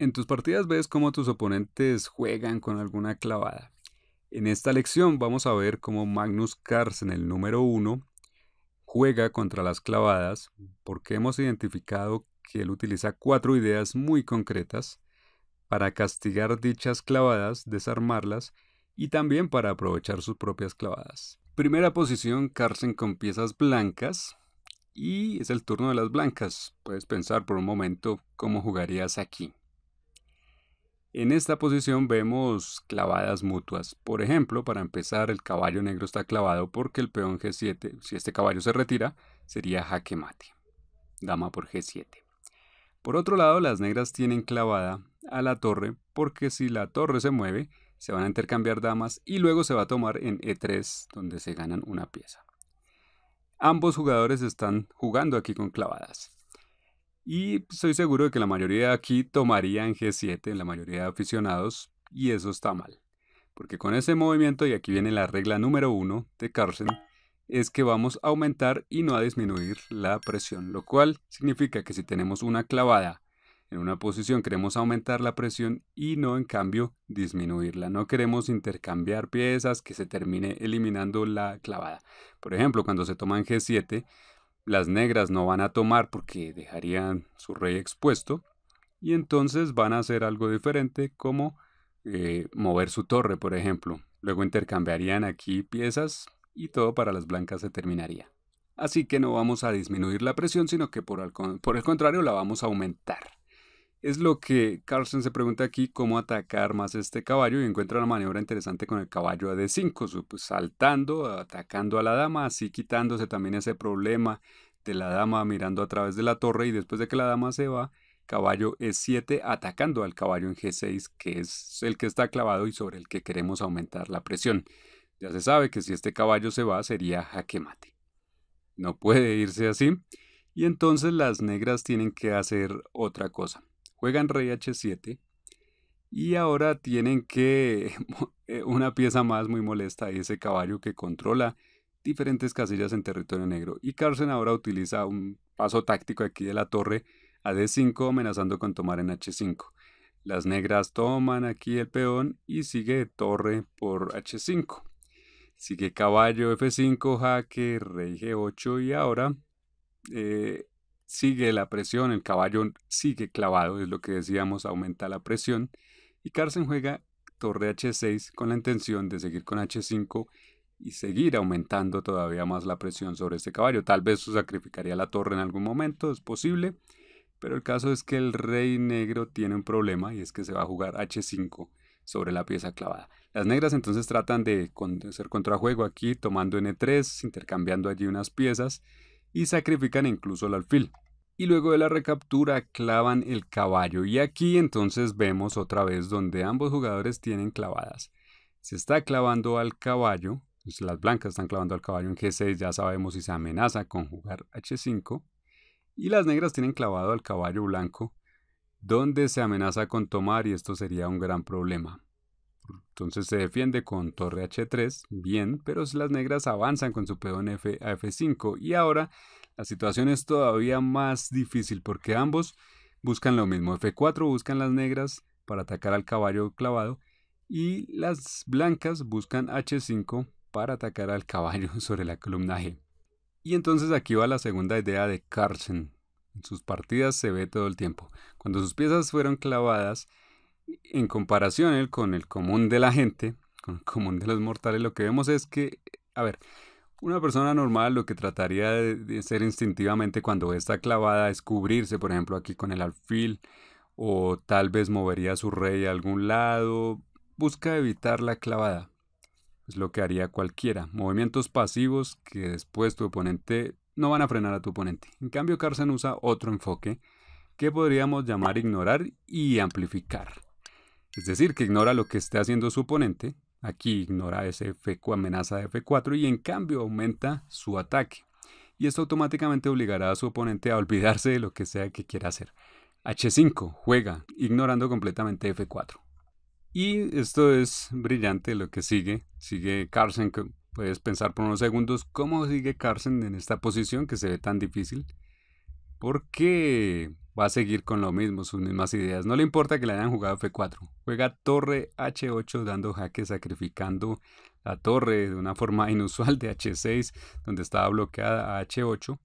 En tus partidas ves cómo tus oponentes juegan con alguna clavada. En esta lección vamos a ver cómo Magnus Carlsen, el número uno, juega contra las clavadas, porque hemos identificado que él utiliza 4 ideas muy concretas para castigar dichas clavadas, desarmarlas y también para aprovechar sus propias clavadas. Primera posición, Carlsen con piezas blancas y es el turno de las blancas. Puedes pensar por un momento cómo jugarías aquí. En esta posición vemos clavadas mutuas. Por ejemplo, para empezar, el caballo negro está clavado porque el peón G7, si este caballo se retira, sería jaque mate. Dama por G7. Por otro lado, las negras tienen clavada a la torre porque si la torre se mueve, se van a intercambiar damas y luego se va a tomar en E3, donde se ganan una pieza. Ambos jugadores están jugando aquí con clavadas. Y estoy seguro de que la mayoría aquí tomaría en G7, la mayoría de aficionados, y eso está mal. Porque con ese movimiento, y aquí viene la regla número 1 de Carlsen, es que vamos a aumentar y no a disminuir la presión, lo cual significa que si tenemos una clavada en una posición queremos aumentar la presión y no en cambio disminuirla. No queremos intercambiar piezas que se termine eliminando la clavada. Por ejemplo, cuando se toma en G7, las negras no van a tomar porque dejarían su rey expuesto y entonces van a hacer algo diferente como mover su torre, por ejemplo. Luego intercambiarían aquí piezas y todo para las blancas se terminaría. Así que no vamos a disminuir la presión, sino que por el contrario la vamos a aumentar. Es lo que Carlsen se pregunta aquí, cómo atacar más este caballo, y encuentra una maniobra interesante con el caballo a D5, pues saltando, atacando a la dama, así quitándose también ese problema de la dama mirando a través de la torre, y después de que la dama se va, caballo E7 atacando al caballo en G6, que es el que está clavado y sobre el que queremos aumentar la presión. Ya se sabe que si este caballo se va sería jaque mate. No puede irse así, y entonces las negras tienen que hacer otra cosa. Juegan rey H7 y ahora tienen que una pieza más muy molesta y ese caballo que controla diferentes casillas en territorio negro. Y Carlsen ahora utiliza un paso táctico aquí de la torre a D5 amenazando con tomar en H5. Las negras toman aquí el peón y sigue torre por H5. Sigue caballo F5, jaque, rey G8 y ahora sigue la presión, el caballo sigue clavado, es lo que decíamos, aumenta la presión. Y Carlsen juega torre H6 con la intención de seguir con H5 y seguir aumentando todavía más la presión sobre este caballo. Tal vez sacrificaría la torre en algún momento, es posible, pero el caso es que el rey negro tiene un problema y es que se va a jugar H5 sobre la pieza clavada. Las negras entonces tratan de hacer contrajuego aquí, tomando N3, intercambiando allí unas piezas y sacrifican incluso el alfil. Y luego de la recaptura clavan el caballo. Y aquí entonces vemos otra vez donde ambos jugadores tienen clavadas. Se está clavando al caballo, pues las blancas están clavando al caballo en G6, ya sabemos si se amenaza con jugar H5. Y las negras tienen clavado al caballo blanco, donde se amenaza con tomar y esto sería un gran problema. Entonces se defiende con torre H3, bien, pero las negras avanzan con su peón F a F5 y ahora la situación es todavía más difícil porque ambos buscan lo mismo. F4 buscan las negras para atacar al caballo clavado y las blancas buscan H5 para atacar al caballo sobre la columna G. Y entonces aquí va la segunda idea de Carlsen. En sus partidas se ve todo el tiempo. Cuando sus piezas fueron clavadas, en comparación con el común de la gente, con el común de los mortales, lo que vemos es que, a ver, una persona normal lo que trataría de hacer instintivamente cuando ve esta clavada es cubrirse, por ejemplo, aquí con el alfil, o tal vez movería a su rey a algún lado, busca evitar la clavada. Es lo que haría cualquiera. Movimientos pasivos que después tu oponente no van a frenar a tu oponente. En cambio, Carlsen usa otro enfoque que podríamos llamar ignorar y amplificar. Es decir, que ignora lo que esté haciendo su oponente. Aquí ignora ese F4, amenaza de F4 y en cambio aumenta su ataque. Y esto automáticamente obligará a su oponente a olvidarse de lo que sea que quiera hacer. H5 juega, ignorando completamente F4. Y esto es brillante lo que sigue. Sigue Carlsen, que puedes pensar por unos segundos cómo sigue Carlsen en esta posición que se ve tan difícil. Porque va a seguir con lo mismo, sus mismas ideas. No le importa que le hayan jugado F4. Juega torre H8 dando jaque, sacrificando la torre de una forma inusual de H6, donde estaba bloqueada a H8.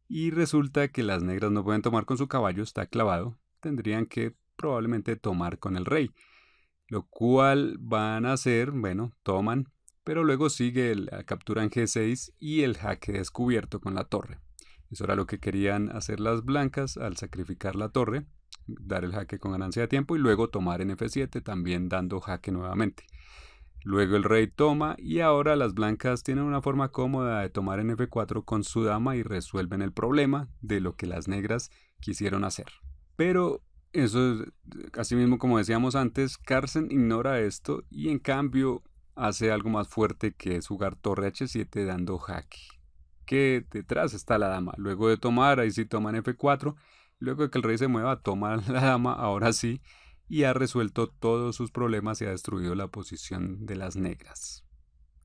Y resulta que las negras no pueden tomar con su caballo, está clavado. Tendrían que probablemente tomar con el rey. Lo cual van a hacer, bueno, toman, pero luego sigue la captura en G6 y el jaque descubierto con la torre. Eso era lo que querían hacer las blancas al sacrificar la torre, dar el jaque con ganancia de tiempo y luego tomar en F7 también dando jaque nuevamente. Luego el rey toma y ahora las blancas tienen una forma cómoda de tomar en F4 con su dama y resuelven el problema de lo que las negras quisieron hacer. Pero eso es, así mismo como decíamos antes, Carlsen ignora esto y en cambio hace algo más fuerte, que es jugar torre H7 dando jaque. Que detrás está la dama. Luego de tomar, ahí sí toman F4. Luego de que el rey se mueva, toma la dama, ahora sí, y ha resuelto todos sus problemas y ha destruido la posición de las negras,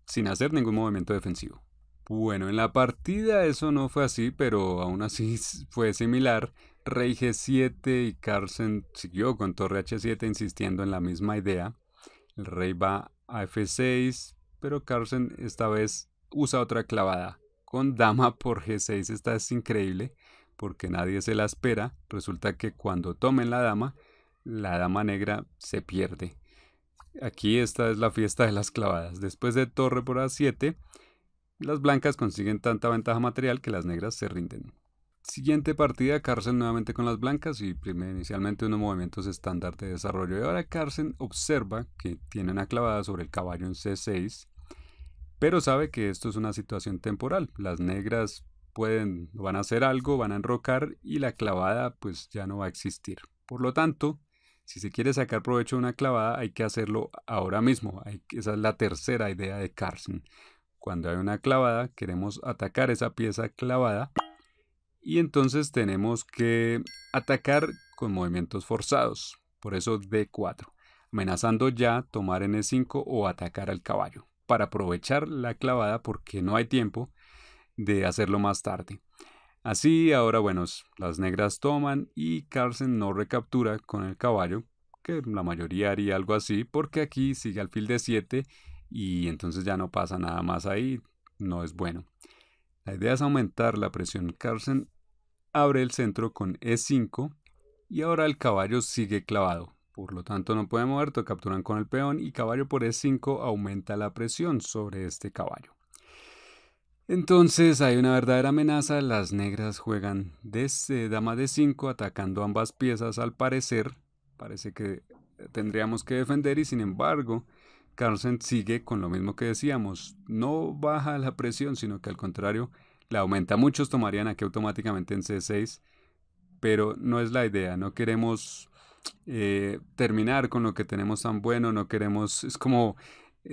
sin hacer ningún movimiento defensivo. Bueno, en la partida eso no fue así, pero aún así fue similar. Rey G7 y Carlsen siguió con torre H7 insistiendo en la misma idea. El rey va a F6, pero Carlsen esta vez usa otra clavada con dama por G6. Esta es increíble porque nadie se la espera. Resulta que cuando tomen la dama negra se pierde. Aquí esta es la fiesta de las clavadas. Después de torre por A7, las blancas consiguen tanta ventaja material que las negras se rinden. Siguiente partida, Carlsen nuevamente con las blancas y inicialmente unos movimientos estándar de desarrollo. Y ahora Carlsen observa que tiene una clavada sobre el caballo en C6, pero sabe que esto es una situación temporal. Las negras van a hacer algo, van a enrocar y la clavada pues ya no va a existir. Por lo tanto, si se quiere sacar provecho de una clavada hay que hacerlo ahora mismo. Esa es la tercera idea de Carlsen. Cuando hay una clavada queremos atacar esa pieza clavada y entonces tenemos que atacar con movimientos forzados. Por eso D4, amenazando ya tomar en E5 o atacar al caballo, para aprovechar la clavada porque no hay tiempo de hacerlo más tarde. Así ahora, bueno, las negras toman y Carlsen no recaptura con el caballo, que la mayoría haría algo así, porque aquí sigue alfil D7 y entonces ya no pasa nada más ahí, no es bueno. La idea es aumentar la presión. Carlsen abre el centro con E5 y ahora el caballo sigue clavado. Por lo tanto no puede mover, capturan con el peón y caballo por E5 aumenta la presión sobre este caballo. Entonces hay una verdadera amenaza, las negras juegan desde dama D5 atacando ambas piezas al parecer. Parece que tendríamos que defender y sin embargo Carlsen sigue con lo mismo que decíamos. No baja la presión, sino que al contrario la aumenta. Muchos tomarían aquí automáticamente en C6, pero no es la idea. No queremos terminar con lo que tenemos tan bueno, no queremos, es como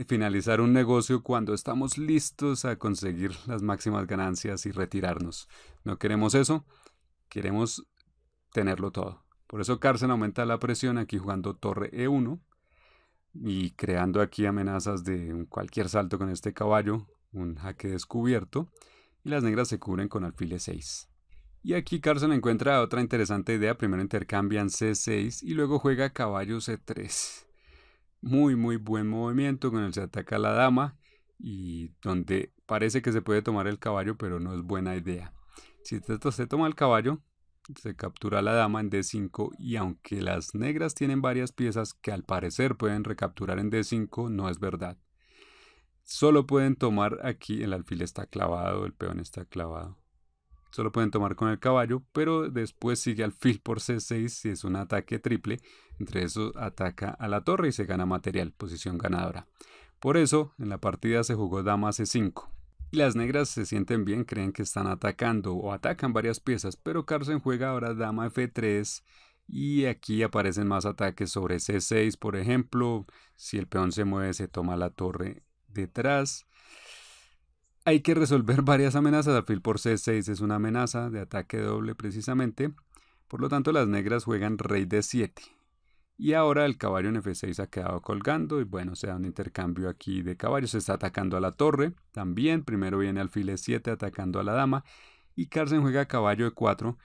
finalizar un negocio cuando estamos listos a conseguir las máximas ganancias y retirarnos. No queremos eso, queremos tenerlo todo. Por eso Carlsen aumenta la presión aquí jugando torre E1 y creando aquí amenazas de cualquier salto con este caballo, un jaque descubierto, y las negras se cubren con alfil E6. Y aquí Carlsen encuentra otra interesante idea. Primero intercambian C6 y luego juega caballo C3. Muy buen movimiento con el que se ataca a la dama y donde parece que se puede tomar el caballo, pero no es buena idea. Si se toma el caballo, se captura a la dama en D5 y aunque las negras tienen varias piezas que al parecer pueden recapturar en D5, no es verdad. Solo pueden tomar aquí, el alfil está clavado, el peón está clavado. Solo pueden tomar con el caballo, pero después sigue alfil por C6 y es un ataque triple. Entre eso ataca a la torre y se gana material, posición ganadora. Por eso en la partida se jugó dama C5. Y las negras se sienten bien, creen que están atacando o atacan varias piezas, pero Carlsen juega ahora dama F3 y aquí aparecen más ataques sobre C6, por ejemplo. Si el peón se mueve se toma la torre detrás. Hay que resolver varias amenazas. Alfil por C6 es una amenaza de ataque doble precisamente. Por lo tanto las negras juegan rey D7. Y ahora el caballo en F6 ha quedado colgando. Y bueno, se da un intercambio aquí de caballos. Se está atacando a la torre. También primero viene alfil E7 atacando a la dama. Y Carlsen juega caballo E4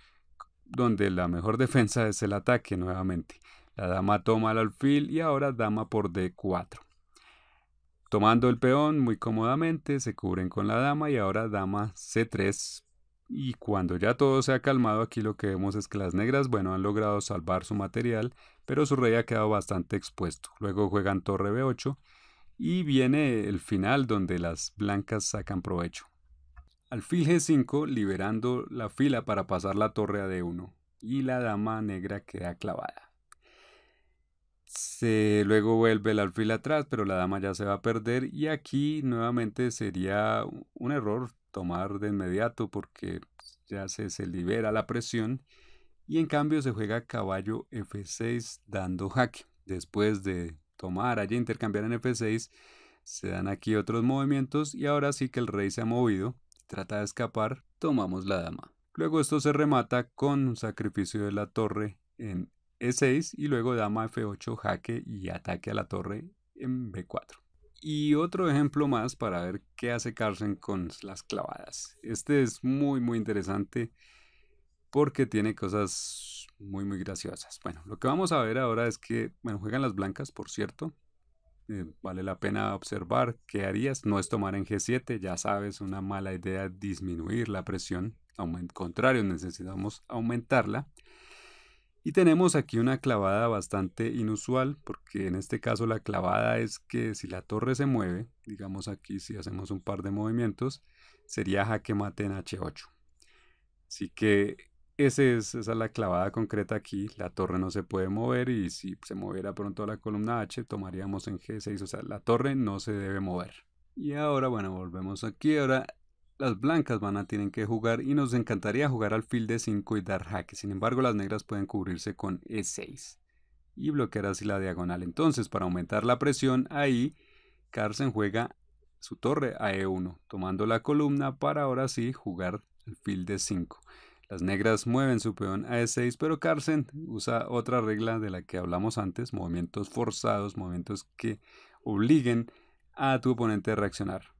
donde la mejor defensa es el ataque nuevamente. La dama toma el alfil y ahora dama por D4. Tomando el peón muy cómodamente, se cubren con la dama y ahora dama C3. Y cuando ya todo se ha calmado, aquí lo que vemos es que las negras, bueno, han logrado salvar su material, pero su rey ha quedado bastante expuesto. Luego juegan torre B8 y viene el final donde las blancas sacan provecho. Alfil G5 liberando la fila para pasar la torre a D1 y la dama negra queda clavada. Luego vuelve el alfil atrás, pero la dama ya se va a perder y aquí nuevamente sería un error tomar de inmediato porque ya se libera la presión y en cambio se juega caballo F6 dando jaque. Después de tomar allí, intercambiar en F6, se dan aquí otros movimientos y ahora sí que el rey se ha movido, trata de escapar, tomamos la dama. Luego esto se remata con un sacrificio de la torre en E6 y luego dama F8 jaque y ataque a la torre en B4. Y otro ejemplo más para ver qué hace Carlsen con las clavadas. Este es muy interesante porque tiene cosas muy graciosas. Bueno, lo que vamos a ver ahora es que, bueno, juegan las blancas, por cierto. Vale la pena observar qué harías. No es tomar en G7, ya sabes, una mala idea disminuir la presión. Al contrario, necesitamos aumentarla. Y tenemos aquí una clavada bastante inusual, porque en este caso la clavada es que si la torre se mueve, digamos aquí si hacemos un par de movimientos, sería jaque mate en H8. Así que esa es la clavada concreta aquí, la torre no se puede mover y si se moviera pronto la columna H tomaríamos en G6, o sea, la torre no se debe mover. Y ahora, bueno, volvemos aquí, ahora las blancas tienen que jugar y nos encantaría jugar alfil D5 y dar jaque. Sin embargo, las negras pueden cubrirse con E6 y bloquear así la diagonal. Entonces, para aumentar la presión, ahí Carlsen juega su torre a E1, tomando la columna para ahora sí jugar alfil D5. Las negras mueven su peón a E6, pero Carlsen usa otra regla de la que hablamos antes, movimientos forzados, movimientos que obliguen a tu oponente a reaccionar.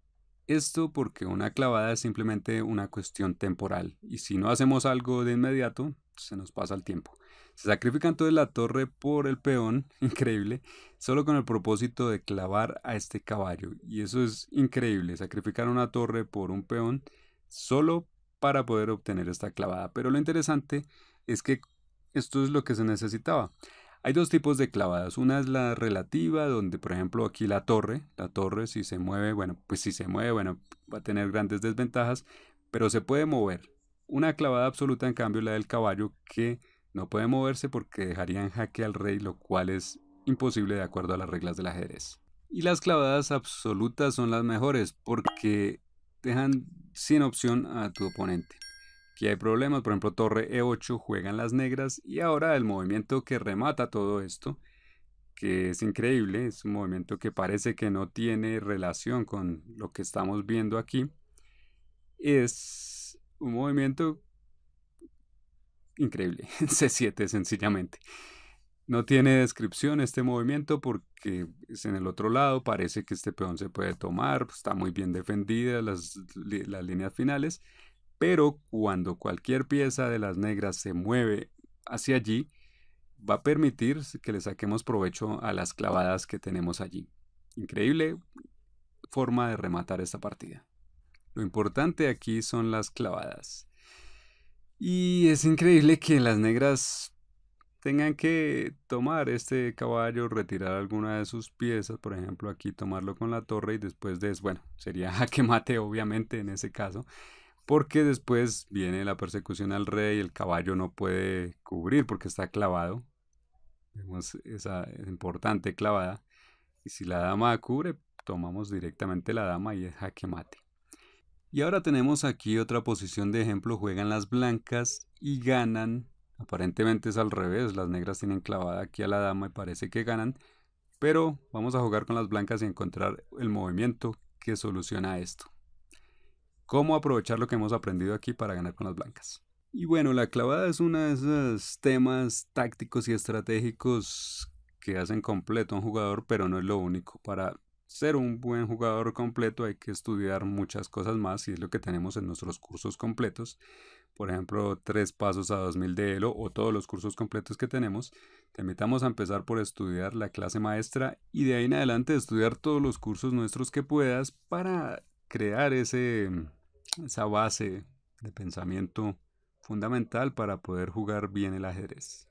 Esto porque una clavada es simplemente una cuestión temporal y si no hacemos algo de inmediato, se nos pasa el tiempo. Se sacrifica entonces la torre por el peón, increíble, solo con el propósito de clavar a este caballo. Y eso es increíble, sacrificar una torre por un peón solo para poder obtener esta clavada. Pero lo interesante es que esto es lo que se necesitaba. Hay dos tipos de clavadas. Una es la relativa, donde por ejemplo aquí la torre si se mueve, bueno, pues si se mueve, bueno, va a tener grandes desventajas, pero se puede mover. Una clavada absoluta, en cambio, la del caballo, que no puede moverse porque dejaría en jaque al rey, lo cual es imposible de acuerdo a las reglas del ajedrez. Y las clavadas absolutas son las mejores porque dejan sin opción a tu oponente. Aquí hay problemas, por ejemplo, torre E8 juegan las negras y ahora el movimiento que remata todo esto, que es increíble, es un movimiento que parece que no tiene relación con lo que estamos viendo aquí, es un movimiento increíble, C7 sencillamente. No tiene descripción este movimiento porque es en el otro lado, parece que este peón se puede tomar, está muy bien defendida las líneas finales, pero cuando cualquier pieza de las negras se mueve hacia allí, va a permitir que le saquemos provecho a las clavadas que tenemos allí. Increíble forma de rematar esta partida. Lo importante aquí son las clavadas. Y es increíble que las negras tengan que tomar este caballo, retirar alguna de sus piezas, por ejemplo aquí tomarlo con la torre y después de eso, bueno, sería jaque mate obviamente en ese caso, porque después viene la persecución al rey, el caballo no puede cubrir porque está clavado, vemos esa importante clavada, y si la dama cubre, tomamos directamente la dama y es jaque mate. Y ahora tenemos aquí otra posición de ejemplo, juegan las blancas y ganan. Aparentemente es al revés, las negras tienen clavada aquí a la dama y parece que ganan, pero vamos a jugar con las blancas y encontrar el movimiento que soluciona esto. ¿Cómo aprovechar lo que hemos aprendido aquí para ganar con las blancas? Y bueno, la clavada es uno de esos temas tácticos y estratégicos que hacen completo a un jugador, pero no es lo único. Para ser un buen jugador completo hay que estudiar muchas cosas más y es lo que tenemos en nuestros cursos completos. por ejemplo, 3 pasos a 2000 de Elo o todos los cursos completos que tenemos, te invitamos a empezar por estudiar la clase maestra y de ahí en adelante estudiar todos los cursos nuestros que puedas para crear esa base de pensamiento fundamental para poder jugar bien el ajedrez.